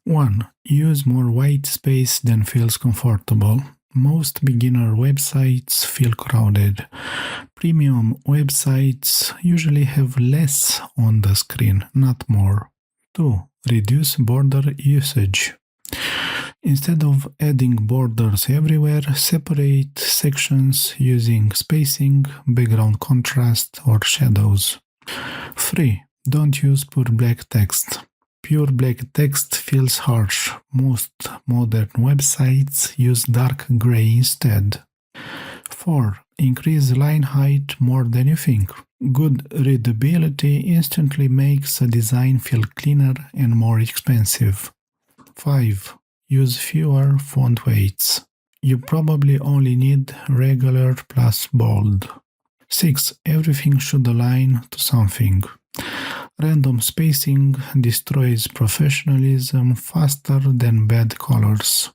1. Use more white space than feels comfortable. Most beginner websites feel crowded. Premium websites usually have less on the screen, not more. 2. Reduce border usage. Instead of adding borders everywhere, separate sections using spacing, background contrast, or shadows. 3. Don't use pure black text. Pure black text feels harsh. Most modern websites use dark gray instead. 4. Increase line height more than you think. Good readability instantly makes a design feel cleaner and more expensive. 5. Use fewer font weights. You probably only need regular plus bold. 6. Everything should align to something. Random spacing destroys professionalism faster than bad colors.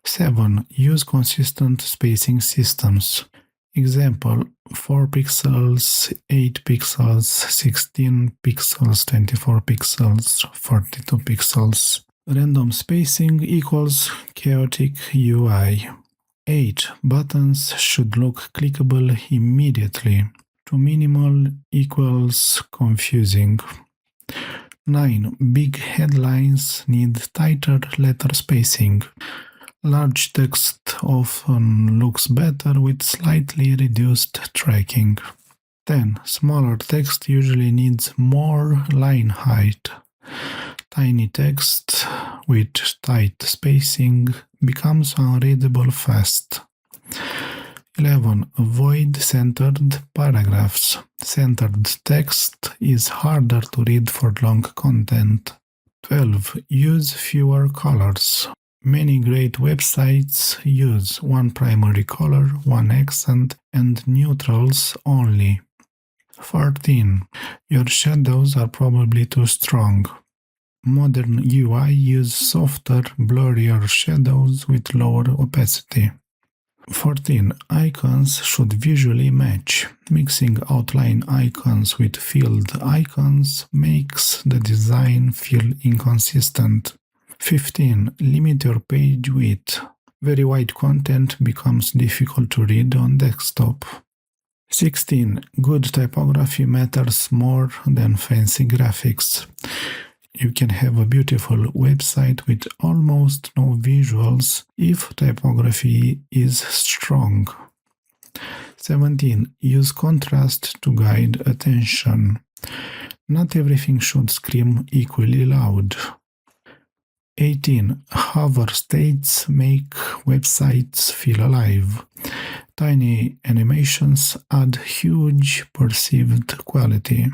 7. Use consistent spacing systems. Example, 4 pixels, 8 pixels, 16 pixels, 24 pixels, 42 pixels. Random spacing equals chaotic UI. 8. Buttons should look clickable immediately. Too minimal equals confusing. 9. Big headlines need tighter letter spacing. Large text often looks better with slightly reduced tracking. 10. Smaller text usually needs more line height. Tiny text with tight spacing becomes unreadable fast. 11. Avoid centered paragraphs. Centered text is harder to read for long content. 12. Use fewer colors. Many great websites use one primary color, one accent, and neutrals only. 14. Your shadows are probably too strong. Modern UI use softer, blurrier shadows with lower opacity. 14. Icons should visually match. Mixing outline icons with filled icons makes the design feel inconsistent. 15. Limit your page width. Very wide content becomes difficult to read on desktop. 16. Good typography matters more than fancy graphics. You can have a beautiful website with almost no visuals if typography is strong. 17. Use contrast to guide attention. Not everything should scream equally loud. 18. Hover states make websites feel alive. Tiny animations add huge perceived quality.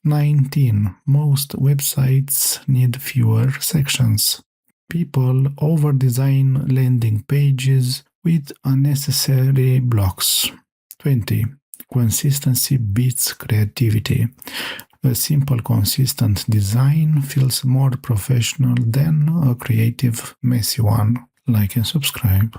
19. Most websites need fewer sections. People over-design landing pages with unnecessary blocks. 20. Consistency beats creativity. A simple, consistent design feels more professional than a creative, messy one. Like and subscribe.